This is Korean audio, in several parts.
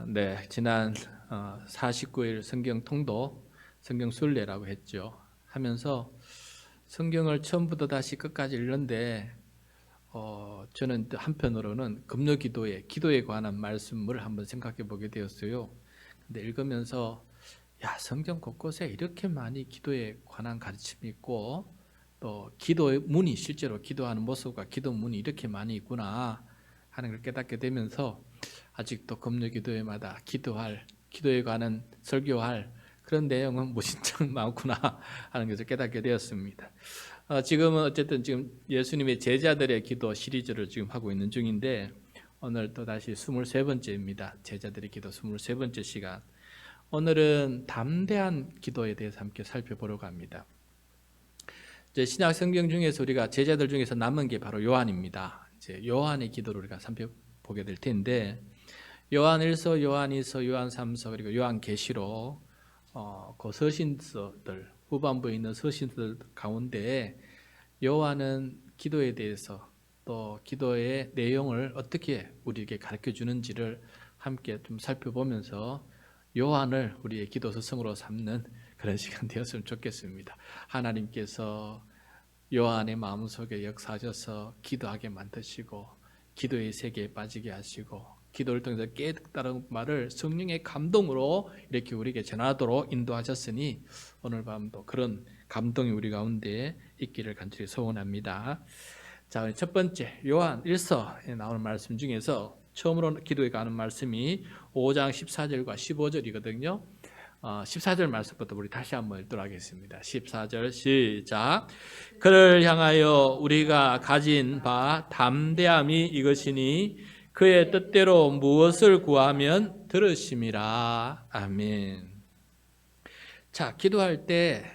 네, 지난 49일 성경 통독, 성경 순례라고 했죠. 하면서 성경을 처음부터 다시 끝까지 읽는데 저는 또 한편으로는 금요 기도에 관한 말씀을 한번 생각해 보게 되었어요. 근데 읽으면서 성경 곳곳에 이렇게 많이 기도에 관한 가르침이 있고 또 기도의 문이 실제로 기도하는 모습과 기도 문이 이렇게 많이 있구나 하는 걸 깨닫게 되면서 아직도 금요 기도회마다 기도에 관한 설교할 그런 내용은 무진장 많구나 하는 것을 깨닫게 되었습니다. 지금은 어쨌든 지금 예수님의 제자들의 기도 시리즈를 지금 하고 있는 중인데 오늘 또 다시 23번째입니다. 제자들의 기도 23번째 시간. 오늘은 담대한 기도에 대해서 함께 살펴보려고 합니다. 이제 신약 성경 중에서 우리가 제자들 중에서 남은 게 바로 요한입니다. 이제 요한의 기도를 우리가 살펴보게 될 텐데 요한 1서, 요한 2서, 요한 3서 그리고 요한 계시록 그 서신서들 후반부에 있는 서신서들 가운데 요한은 기도에 대해서 또 기도의 내용을 어떻게 우리에게 가르쳐 주는지를 함께 좀 살펴보면서 요한을 우리의 기도 스승으로 삼는 그런 시간 되었으면 좋겠습니다. 하나님께서 요한의 마음속에 역사하셔서 기도하게 만드시고 기도의 세계에 빠지게 하시고 기도를 통해서 깨닫다는 말을 성령의 감동으로 이렇게 우리에게 전하도록 인도하셨으니 오늘 밤도 그런 감동이 우리 가운데 있기를 간절히 소원합니다. 자, 첫 번째 요한 1서에 나오는 말씀 중에서 처음으로 기도에 가는 말씀이 5장 14절과 15절이거든요. 14절 말씀부터 우리 다시 한번 읽도록 하겠습니다. 14절 시작. 그를 향하여 우리가 가진 바 담대함이 이것이니 그의 뜻대로 무엇을 구하면 들으심이라. 아멘. 자, 기도할 때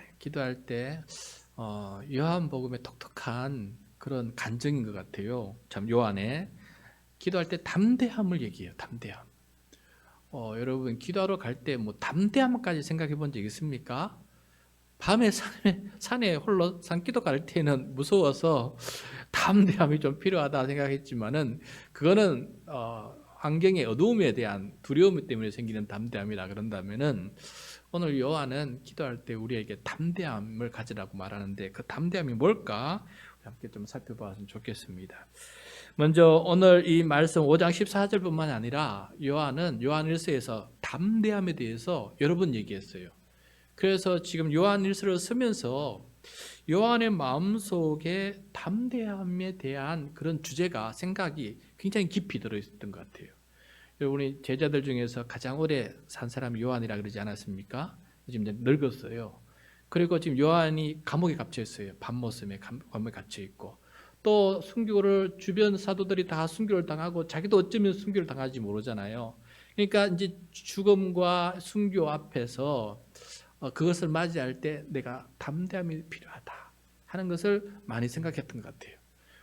요한복음의 독특한 그런 간증인 것 같아요. 참 요한에 기도할 때 담대함을 얘기해요. 담대함. 여러분 기도하러 갈 때 뭐 담대함까지 생각해 본 적 있습니까? 밤에 산에 홀로 산기도 갈 때는 무서워서 담대함이 좀 필요하다 생각했지만은 그거는 환경의 어두움에 대한 두려움 때문에 생기는 담대함이라 그런다면은 오늘 요한은 기도할 때 우리에게 담대함을 가지라고 말하는데 그 담대함이 뭘까? 함께 좀 살펴봤으면 좋겠습니다. 먼저 오늘 이 말씀 5장 14절뿐만 아니라 요한 1서에서 담대함에 대해서 여러 번 얘기했어요. 그래서 지금 요한 1서를 쓰면서 요한의 마음속에 담대함에 대한 그런 주제가 생각이 굉장히 깊이 들어있었던 것 같아요. 여러분이 제자들 중에서 가장 오래 산 사람이 요한이라 그러지 않았습니까? 지금 이제 늙었어요. 그리고 지금 요한이 감옥에 갇혀 있어요. 밤모섬에 감옥에 갇혀 있고 또 순교를 주변 사도들이 다 순교를 당하고 자기도 어쩌면 순교를 당할지 모르잖아요. 그러니까 이제 죽음과 순교 앞에서 그것을 맞이할 때 내가 담대함이 필요하다 하는 것을 많이 생각했던 것 같아요.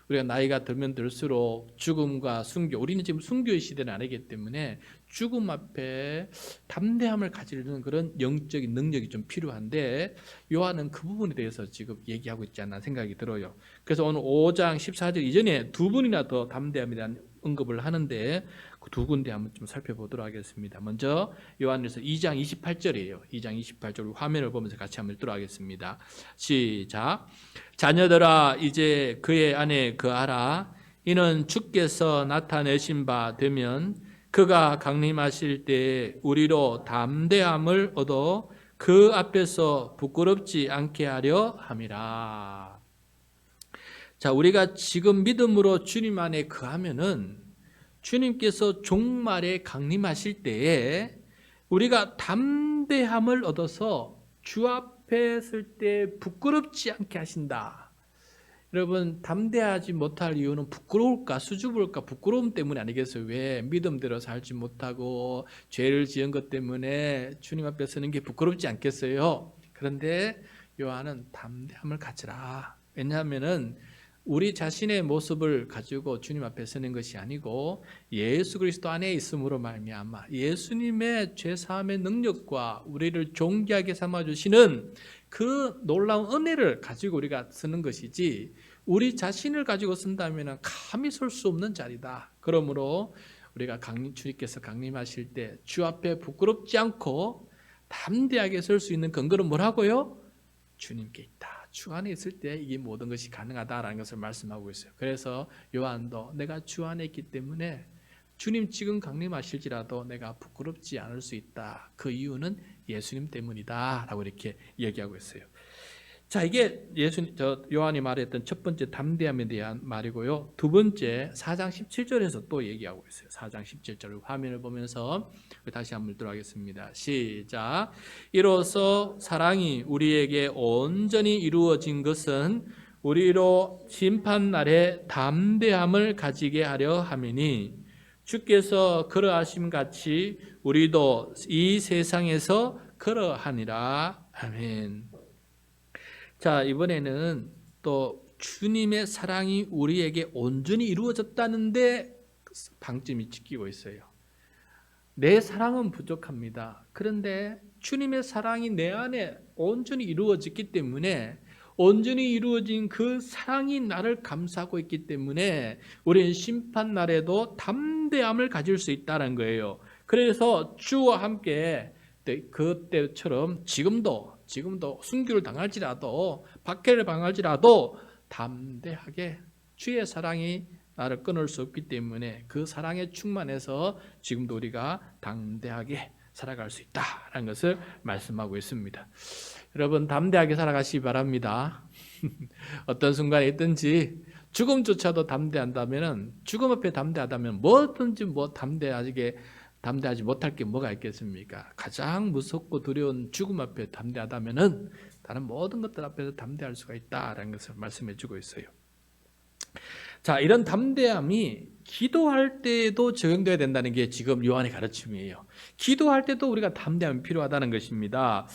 우리가 나이가 들면 들수록 죽음과 순교, 우리는 지금 순교의 시대는 아니기 때문에 죽음 앞에 담대함을 가지는 그런 영적인 능력이 좀 필요한데 요한은 그 부분에 대해서 지금 얘기하고 있지 않나 생각이 들어요. 그래서 오늘 5장 14절 이전에 두 분이나 더 담대함에 대한 언급을 하는데 그 두 군데 한번 좀 살펴보도록 하겠습니다. 먼저 요한일서 2장 28절이에요. 2장 28절 화면을 보면서 같이 한번 읽도록 하겠습니다. 시작. 자녀들아 이제 그의 안에 거하라. 이는 주께서 나타내신 바 되면 그가 강림하실 때 우리로 담대함을 얻어 그 앞에서 부끄럽지 않게 하려 함이라. 자, 우리가 지금 믿음으로 주님 안에 거하면은 주님께서 종말에 강림하실 때에 우리가 담대함을 얻어서 주 앞에 설 때 부끄럽지 않게 하신다. 여러분 담대하지 못할 이유는 부끄러울까 수줍을까 부끄러움 때문에 아니겠어요? 왜 믿음대로 살지 못하고 죄를 지은 것 때문에 주님 앞에 서는 게 부끄럽지 않겠어요? 그런데 요한은 담대함을 가지라. 왜냐하면은 우리 자신의 모습을 가지고 주님 앞에 서는 것이 아니고 예수 그리스도 안에 있음으로 말미암아 예수님의 죄사함의 능력과 우리를 존귀하게 삼아주시는 그 놀라운 은혜를 가지고 우리가 서는 것이지 우리 자신을 가지고 쓴다면 감히 설 수 없는 자리다. 그러므로 우리가 주님께서 강림하실 때 주 앞에 부끄럽지 않고 담대하게 설 수 있는 근거는 뭐라고요? 주님께 있다. 주 안에 있을 때 이게 모든 것이 가능하다라는 것을 말씀하고 있어요. 그래서 요한도 내가 주 안에 있기 때문에 주님 지금 강림하실지라도 내가 부끄럽지 않을 수 있다. 그 이유는 예수님 때문이다 라고 이렇게 얘기하고 있어요. 자, 이게 요한이 말했던 첫 번째 담대함에 대한 말이고요. 두 번째 4장 17절에서 또 얘기하고 있어요. 4장 17절 화면을 보면서 다시 한번 읽도록 하겠습니다. 시작. 이로써 사랑이 우리에게 온전히 이루어진 것은 우리로 심판날에 담대함을 가지게 하려 함이니 주께서 그러하심 같이 우리도 이 세상에서 그러하니라. 아멘. 자, 이번에는 또 주님의 사랑이 우리에게 온전히 이루어졌다는데 방점이 찍히고 있어요. 내 사랑은 부족합니다. 그런데 주님의 사랑이 내 안에 온전히 이루어졌기 때문에 온전히 이루어진 그 사랑이 나를 감싸고 있기 때문에 우리는 심판날에도 담대함을 가질 수 있다는 거예요. 그래서 주와 함께 그때처럼 지금도 순교를 당할지라도 박해를 당할지라도 담대하게 주의 사랑이 나를 끊을 수 없기 때문에 그 사랑에 충만해서 지금도 우리가 담대하게 살아갈 수 있다라는 것을 말씀하고 있습니다. 여러분 담대하게 살아가시기 바랍니다. 어떤 순간에 있든지 죽음조차도 담대한다면 죽음 앞에 담대하다면 뭐든지 담대하지 못할 게 뭐가 있겠습니까? 가장 무섭고 두려운 죽음 앞에 담대하다면은 다른 모든 것들 앞에서 담대할 수가 있다라는 것을 말씀해 주고 있어요. 자, 이런 담대함이 기도할 때에도 적용돼야 된다는 게 지금 요한의 가르침이에요. 기도할 때도 우리가 담대함이 필요하다는 것입니다.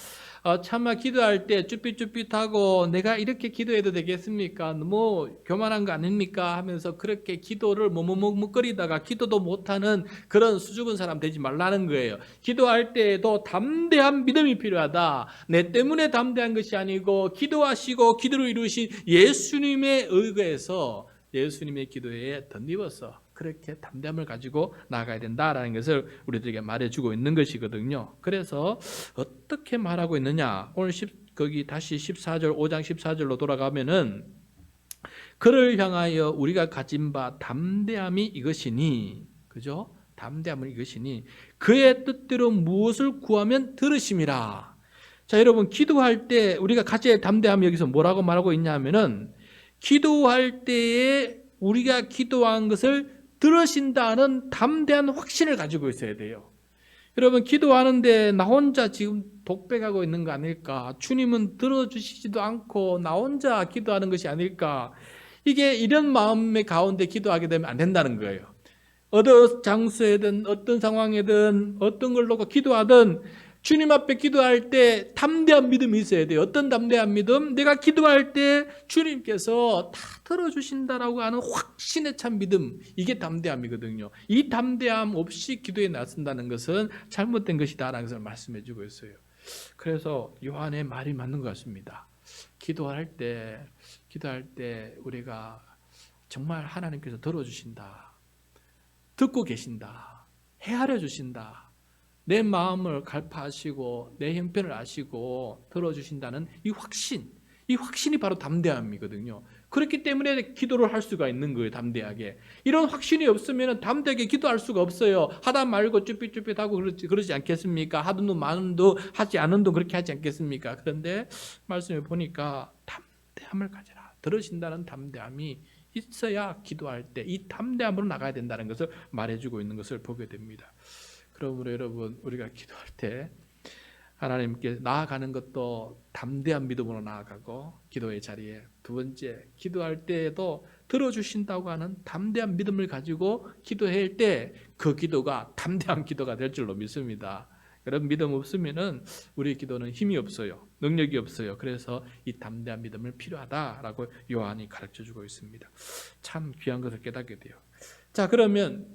차마 기도할 때 쭈삣쭈삣하고 내가 이렇게 기도해도 되겠습니까? 너무 교만한 거 아닙니까? 하면서 그렇게 기도를 머뭇머뭇거리다가 기도도 못하는 그런 수줍은 사람 되지 말라는 거예요. 기도할 때에도 담대한 믿음이 필요하다. 내 때문에 담대한 것이 아니고 기도하시고 기도를 이루신 예수님의 의거에서 예수님의 기도에 덧입어서 그렇게 담대함을 가지고 나아가야 된다라는 것을 우리들에게 말해주고 있는 것이거든요. 그래서 어떻게 말하고 있느냐? 오늘 거기 다시 14절 5장 14절로 돌아가면은 그를 향하여 우리가 가진 바 담대함이 이것이니, 그죠? 담대함은 이것이니 그의 뜻대로 무엇을 구하면 들으심이라. 자, 여러분 기도할 때 우리가 가져야 할 담대함이 여기서 뭐라고 말하고 있냐면은 기도할 때에 우리가 기도한 것을 들으신다는 담대한 확신을 가지고 있어야 돼요. 여러분 기도하는데 나 혼자 지금 독백하고 있는 거 아닐까? 주님은 들어주시지도 않고 나 혼자 기도하는 것이 아닐까? 이게 이런 마음의 가운데 기도하게 되면 안 된다는 거예요. 어떤 장소에든 어떤 상황에든 어떤 걸 놓고 기도하든 주님 앞에 기도할 때 담대한 믿음이 있어야 돼요. 어떤 담대한 믿음? 내가 기도할 때 주님께서 다 들어주신다라고 하는 확신에 찬 믿음, 이게 담대함이거든요. 이 담대함 없이 기도에 나선다는 것은 잘못된 것이다라는 것을 말씀해 주고 있어요. 그래서 요한의 말이 맞는 것 같습니다. 기도할 때 우리가 정말 하나님께서 들어주신다, 듣고 계신다, 헤아려 주신다, 내 마음을 갈파하시고 내 형편을 아시고 들어주신다는 이 확신이 바로 담대함이거든요. 그렇기 때문에 기도를 할 수가 있는 거예요. 담대하게. 이런 확신이 없으면 담대하게 기도할 수가 없어요. 하다 말고 쭈삣쭈삣하고 그러지 않겠습니까? 하던 도 많은 도 하지 않은 도 그렇게 하지 않겠습니까? 그런데 말씀을 보니까 담대함을 가져라. 들으신다는 담대함이 있어야 기도할 때 이 담대함으로 나가야 된다는 것을 말해주고 있는 것을 보게 됩니다. 그러므로 여러분 우리가 기도할 때 하나님께 나아가는 것도 담대한 믿음으로 나아가고 기도의 자리에 두 번째 기도할 때에도 들어주신다고 하는 담대한 믿음을 가지고 기도할 때 그 기도가 담대한 기도가 될 줄로 믿습니다. 그런 믿음 없으면은 우리 기도는 힘이 없어요. 능력이 없어요. 그래서 이 담대한 믿음을 필요하다라고 요한이 가르쳐주고 있습니다. 참 귀한 것을 깨닫게 돼요. 자, 그러면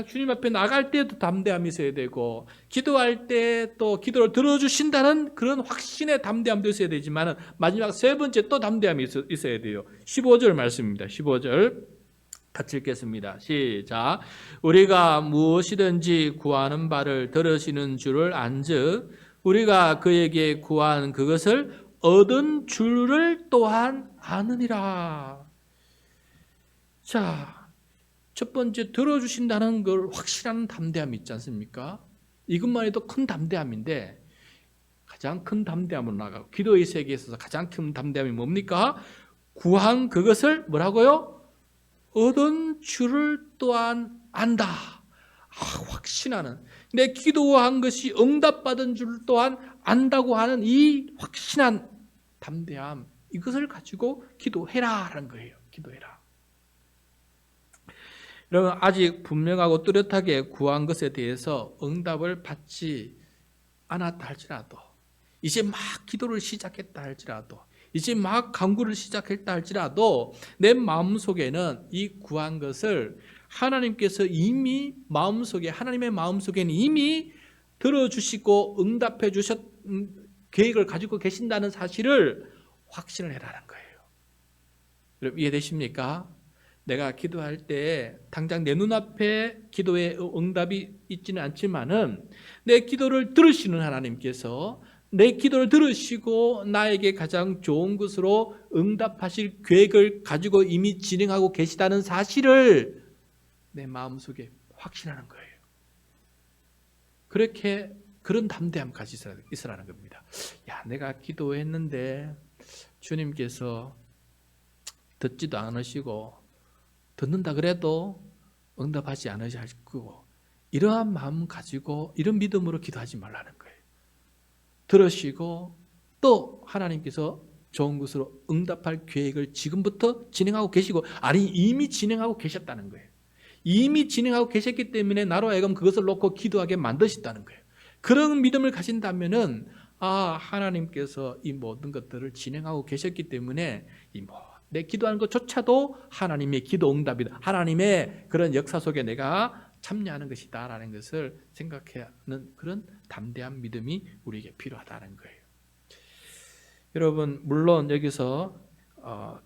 주님 앞에 나갈 때도 담대함이 있어야 되고 기도할 때 또 기도를 들어주신다는 그런 확신의 담대함도 있어야 되지만 마지막 세 번째 또 담대함이 있어야 돼요. 15절 말씀입니다. 15절 같이 읽겠습니다. 시작. 우리가 무엇이든지 구하는 바를 들으시는 줄을 안즉 우리가 그에게 구한 그것을 얻은 줄을 또한 아느니라. 자, 첫 번째 들어주신다는 걸 확실한 담대함이 있지 않습니까? 이것만 해도 큰 담대함인데 가장 큰 담대함으로 나가고 기도의 세계에 있어서 가장 큰 담대함이 뭡니까? 구한 그것을 뭐라고요? 얻은 줄을 또한 안다. 확신하는, 내 기도한 것이 응답받은 줄 또한 안다고 하는 이 확신한 담대함, 이것을 가지고 기도해라라는 거예요. 기도해라. 여러분, 아직 분명하고 뚜렷하게 구한 것에 대해서 응답을 받지 않았다 할지라도, 이제 막 기도를 시작했다 할지라도, 이제 막 간구를 시작했다 할지라도 내 마음속에는 이 구한 것을 하나님께서 이미 마음속에, 하나님의 마음속에는 이미 들어주시고 응답해 주셨 계획을 가지고 계신다는 사실을 확신을 해라는 거예요. 여러분, 이해되십니까? 내가 기도할 때 당장 내 눈앞에 기도의 응답이 있지는 않지만은 내 기도를 들으시는 하나님께서 내 기도를 들으시고 나에게 가장 좋은 것으로 응답하실 계획을 가지고 이미 진행하고 계시다는 사실을 내 마음속에 확신하는 거예요. 그렇게 그런 담대함까지 있으라는 겁니다. 야, 내가 기도했는데 주님께서 듣지도 않으시고 듣는다 그래도 응답하지 않으실 거고, 이러한 마음 가지고 이런 믿음으로 기도하지 말라는 거예요. 들으시고 또 하나님께서 좋은 것으로 응답할 계획을 지금부터 진행하고 계시고, 아니 이미 진행하고 계셨다는 거예요. 이미 진행하고 계셨기 때문에 나로 하여금 그것을 놓고 기도하게 만드셨다는 거예요. 그런 믿음을 가진다면은 하나님께서 이 모든 것들을 진행하고 계셨기 때문에 내 기도하는 것조차도 하나님의 기도 응답이다, 하나님의 그런 역사 속에 내가 참여하는 것이다 라는 것을 생각하는 그런 담대한 믿음이 우리에게 필요하다는 거예요. 여러분, 물론 여기서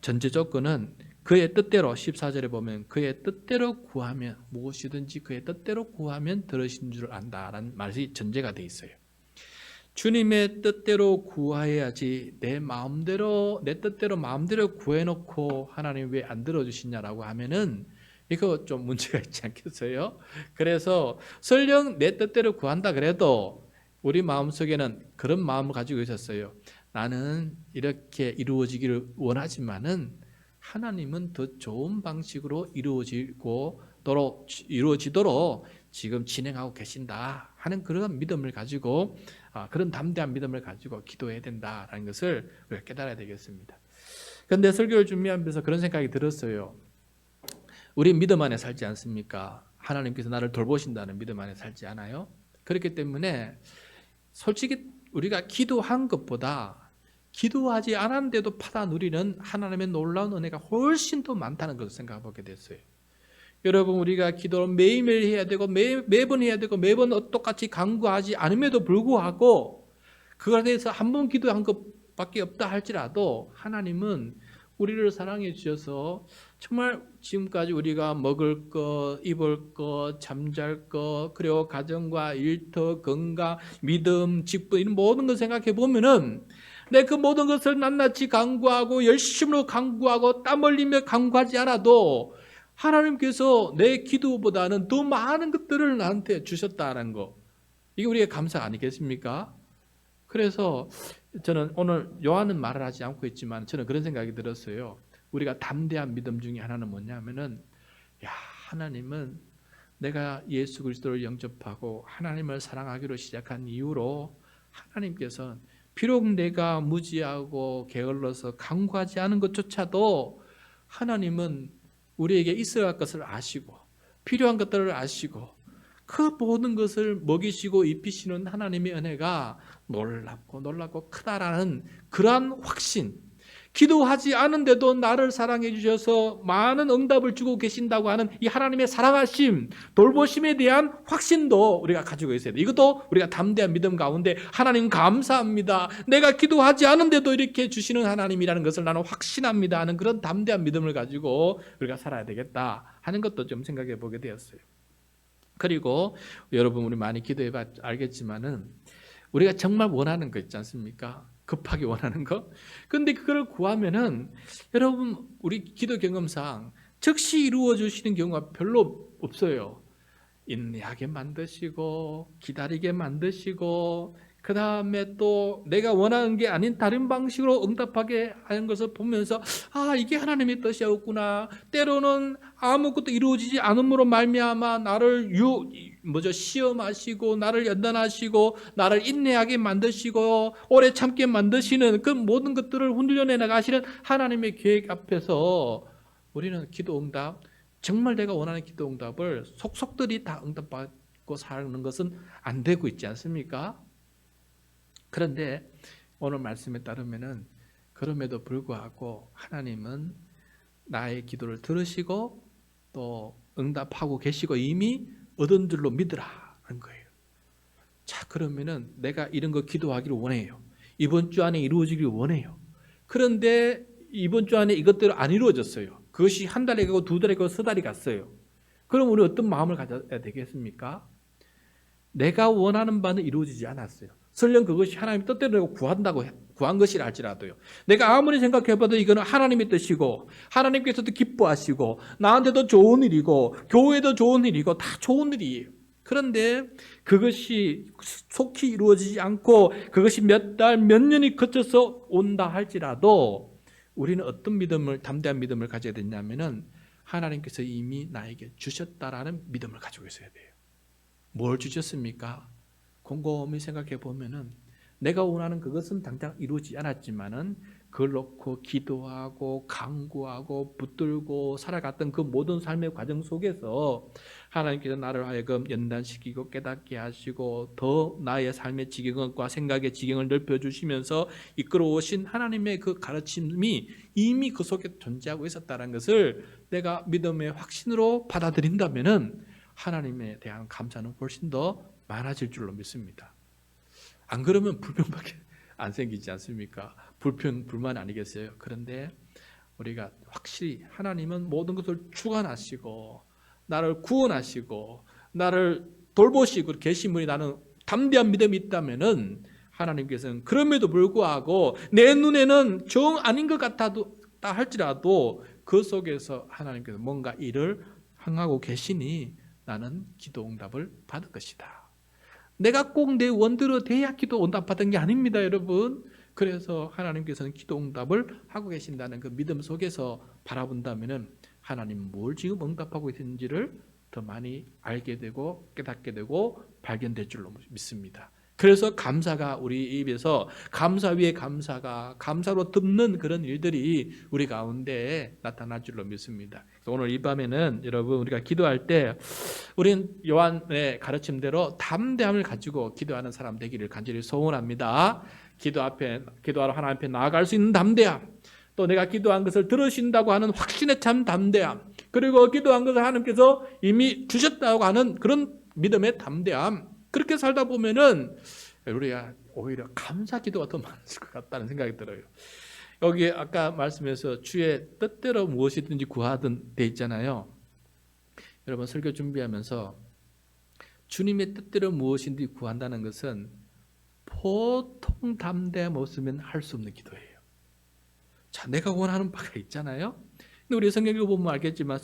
전제 조건은 그의 뜻대로, 14절에 보면 그의 뜻대로 구하면, 무엇이든지 그의 뜻대로 구하면 들으신 줄 안다라는 말이 전제가 돼 있어요. 주님의 뜻대로 구해야지 내 마음대로, 내 뜻대로 마음대로 구해놓고 하나님 왜 안 들어주시냐라고 하면은 이거 좀 문제가 있지 않겠어요? 그래서 설령 내 뜻대로 구한다 그래도 우리 마음속에는 그런 마음을 가지고 있었어요. 나는 이렇게 이루어지기를 원하지만은 하나님은 더 좋은 방식으로 이루어지도록 지금 진행하고 계신다 하는 그런 믿음을 가지고, 그런 담대한 믿음을 가지고 기도해야 된다라는 것을 우리가 깨달아야 되겠습니다. 그런데 설교를 준비하면서 그런 생각이 들었어요. 우리 믿음 안에 살지 않습니까? 하나님께서 나를 돌보신다는 믿음 안에 살지 않아요? 그렇기 때문에 솔직히 우리가 기도한 것보다 기도하지 않았는데도 받아 누리는 하나님의 놀라운 은혜가 훨씬 더 많다는 것을 생각해보게 됐어요. 여러분, 우리가 기도를 매일매일 해야 되고 매번 해야 되고 매번 똑같이 간구하지 않음에도 불구하고 그것에 대해서 한 번 기도한 것밖에 없다 할지라도 하나님은 우리를 사랑해 주셔서 정말 지금까지 우리가 먹을 것, 입을 것, 잠잘 것, 그리고 가정과 일터, 건강, 믿음, 직분, 이런 모든 걸 생각해 보면은 내 그 모든 것을 낱낱이 간구하고 열심으로 간구하고 땀 흘리며 간구하지 않아도 하나님께서 내 기도보다는 더 많은 것들을 나한테 주셨다는 거, 이게 우리의 감사 아니겠습니까? 그래서 저는 오늘 요한은 말을 하지 않고 있지만 저는 그런 생각이 들었어요. 우리가 담대한 믿음 중에 하나는 뭐냐면은, 하나님은 내가 예수 그리스도를 영접하고 하나님을 사랑하기로 시작한 이후로 하나님께서는 비록 내가 무지하고 게을러서 간구하지 않은 것조차도 하나님은 우리에게 있어야 할 것을 아시고 필요한 것들을 아시고 그 모든 것을 먹이시고 입히시는 하나님의 은혜가 놀랍고 크다라는 그러한 확신, 기도하지 않은데도 나를 사랑해 주셔서 많은 응답을 주고 계신다고 하는 이 하나님의 사랑하심, 돌보심에 대한 확신도 우리가 가지고 있어야 돼요. 이것도 우리가 담대한 믿음 가운데 하나님 감사합니다. 내가 기도하지 않은데도 이렇게 주시는 하나님이라는 것을 나는 확신합니다 하는 그런 담대한 믿음을 가지고 우리가 살아야 되겠다 하는 것도 좀 생각해 보게 되었어요. 그리고 여러분 우리 많이 기도해 봐 알겠지만은 우리가 정말 원하는 거 있지 않습니까? 급하게 원하는 거. 근데 그걸 구하면은 여러분 우리 기도 경험상 즉시 이루어 주시는 경우가 별로 없어요. 인내하게 만드시고 기다리게 만드시고 그 다음에 또 내가 원하는 게 아닌 다른 방식으로 응답하게 하는 것을 보면서 아 이게 하나님의 뜻이었구나. 때로는 아무것도 이루어지지 않음으로 말미암아 나를 시험하시고 나를 연단하시고 나를 인내하게 만드시고 오래 참게 만드시는 그 모든 것들을 훈련해 나가시는 하나님의 계획 앞에서 우리는 기도 응답 정말 내가 원하는 기도 응답을 속속들이 다 응답받고 사는 것은 안 되고 있지 않습니까? 그런데 오늘 말씀에 따르면은 그럼에도 불구하고 하나님은 나의 기도를 들으시고 또 응답하고 계시고 이미 얻은 줄로 믿으라는 거예요. 자, 그러면은 내가 이런 거 기도하기를 원해요. 이번 주 안에 이루어지기를 원해요. 그런데 이번 주 안에 이것대로 안 이루어졌어요. 그것이 한 달이 가고 두 달이 가고 세 달이 갔어요. 그럼 우리 어떤 마음을 가져야 되겠습니까? 내가 원하는 바는 이루어지지 않았어요. 설령 그것이 하나님의 뜻대로 구한다고 구한 것이라 할지라도요. 내가 아무리 생각해봐도 이거는 하나님의 뜻이고 하나님께서도 기뻐하시고 나한테도 좋은 일이고 교회도 좋은 일이고 다 좋은 일이에요. 그런데 그것이 속히 이루어지지 않고 그것이 몇 달, 몇 년이 거쳐서 온다 할지라도 우리는 어떤 믿음을 담대한 믿음을 가져야 되냐면은 하나님께서 이미 나에게 주셨다라는 믿음을 가지고 있어야 돼요. 뭘 주셨습니까? 곰곰이 생각해 보면은 내가 원하는 그것은 당장 이루어지지 않았지만은 그걸 놓고 기도하고 간구하고 붙들고 살아갔던 그 모든 삶의 과정 속에서 하나님께서 나를 하여금 연단시키고 깨닫게 하시고 더 나의 삶의 지경과 생각의 지경을 넓혀주시면서 이끌어오신 하나님의 그 가르침이 이미 그 속에 존재하고 있었다는 것을 내가 믿음의 확신으로 받아들인다면은 하나님에 대한 감사는 훨씬 더 많아질 줄로 믿습니다. 안 그러면 불평밖에 안 생기지 않습니까? 불만 아니겠어요? 그런데 우리가 확실히 하나님은 모든 것을 주관하시고 나를 구원하시고 나를 돌보시고 계신 분이 나는 담대한 믿음이 있다면은 하나님께서는 그럼에도 불구하고 내 눈에는 정 아닌 것 같아도 할지라도 그 속에서 하나님께서 뭔가 일을 행하고 계시니 나는 기도 응답을 받을 것이다. 내가 꼭 내 원대로 돼야 기도 응답 받은 게 아닙니다, 여러분. 그래서 하나님께서는 기도 응답을 하고 계신다는 그 믿음 속에서 바라본다면은 하나님 뭘 지금 응답하고 있는지를 더 많이 알게 되고 깨닫게 되고 발견될 줄로 믿습니다. 그래서 감사가 우리 입에서 감사 위에 감사가 감사로 덮는 그런 일들이 우리 가운데 나타날 줄로 믿습니다. 오늘 이 밤에는 여러분 우리가 기도할 때 우리는 요한의 가르침대로 담대함을 가지고 기도하는 사람 되기를 간절히 소원합니다. 기도하러 하나님 앞에 나아갈 수 있는 담대함, 또 내가 기도한 것을 들으신다고 하는 확신에 찬 담대함, 그리고 기도한 것을 하나님께서 이미 주셨다고 하는 그런 믿음의 담대함. 그렇게 살다 보면은 우리가 오히려 감사 기도가 더 많을 것 같다는 생각이 들어요. 여기 아까 말씀해서 주의 뜻대로 무엇이든지 구하든 돼 있잖아요. 여러분 설교 준비하면서 주님의 뜻대로 무엇인지 구한다는 것은 보통 담대함 없으면 할 수 없는 기도예요. 자, 내가 원하는 바가 있잖아요. 근데 우리 성경을 보면 알겠지만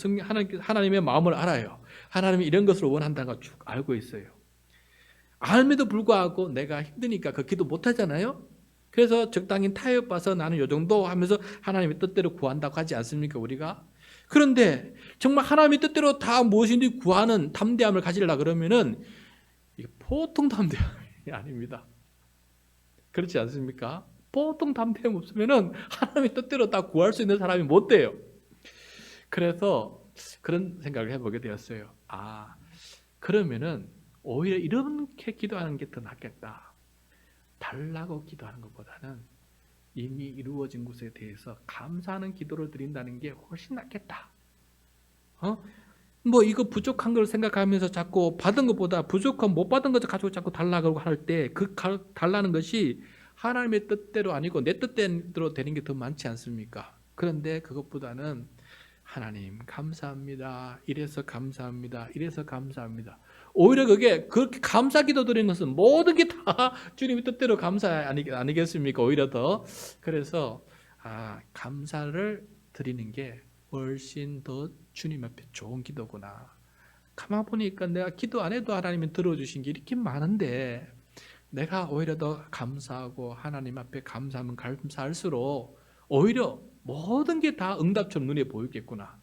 하나님의 마음을 알아요. 하나님이 이런 것을 원한다는 걸 쭉 알고 있어요. 알면도 불구하고 내가 힘드니까 그 기도 못 하잖아요. 그래서 적당히 타협봐서 나는 요 정도 하면서 하나님의 뜻대로 구한다고 하지 않습니까, 우리가? 그런데 정말 하나님의 뜻대로 다 무엇인지 구하는 담대함을 가지려고 그러면은 이게 보통 담대함이 아닙니다. 그렇지 않습니까? 보통 담대함 없으면은 하나님의 뜻대로 다 구할 수 있는 사람이 못 돼요. 그래서 그런 생각을 해보게 되었어요. 아, 그러면은 오히려 이렇게 기도하는 게 더 낫겠다. 달라고 기도하는 것보다는 이미 이루어진 것에 대해서 감사하는 기도를 드린다는 게 훨씬 낫겠다. 뭐 이거 부족한 걸 생각하면서 자꾸 받은 것보다 부족한 못 받은 것을 가지고 자꾸 달라고 할 때 그 달라는 것이 하나님의 뜻대로 아니고 내 뜻대로 되는 게 더 많지 않습니까? 그런데 그것보다는 하나님 감사합니다. 이래서 감사합니다. 이래서 감사합니다. 오히려 그렇게 감사 기도 드리는 것은 모든 게 다 주님의 뜻대로 감사 아니겠습니까? 오히려 더. 그래서 감사를 드리는 게 훨씬 더 주님 앞에 좋은 기도구나. 가만 보니까 내가 기도 안 해도 하나님이 들어주신 게 이렇게 많은데 내가 오히려 더 감사하고 하나님 앞에 감사하면 감사할수록 오히려 모든 게 다 응답처럼 눈에 보이겠구나.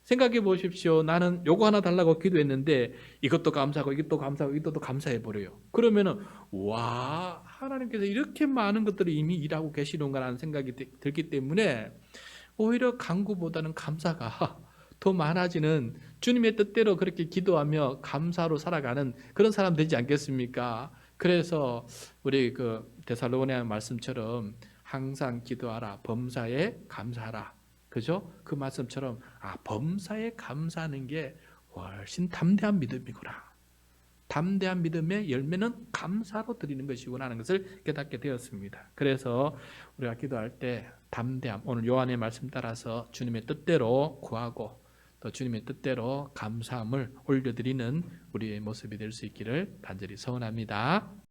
생각해 보십시오. 나는 요거 하나 달라고 기도했는데 이것도 감사하고 이것도 감사하고 이것도 감사해 버려요. 그러면은 와, 하나님께서 이렇게 많은 것들을 이미 일하고 계시는가라는 생각이 들기 때문에 오히려 간구보다는 감사가 더 많아지는, 주님의 뜻대로 그렇게 기도하며 감사로 살아가는 그런 사람 되지 않겠습니까? 그래서 우리 그 데살로니가 말씀처럼 항상 기도하라, 범사에 감사하라. 그죠? 그 말씀처럼 범사에 감사하는 게 훨씬 담대한 믿음이구나. 담대한 믿음의 열매는 감사로 드리는 것이구나 하는 것을 깨닫게 되었습니다. 그래서 우리가 기도할 때 담대함, 오늘 요한의 말씀 따라서 주님의 뜻대로 구하고 또 주님의 뜻대로 감사함을 올려드리는 우리의 모습이 될 수 있기를 간절히 소원합니다.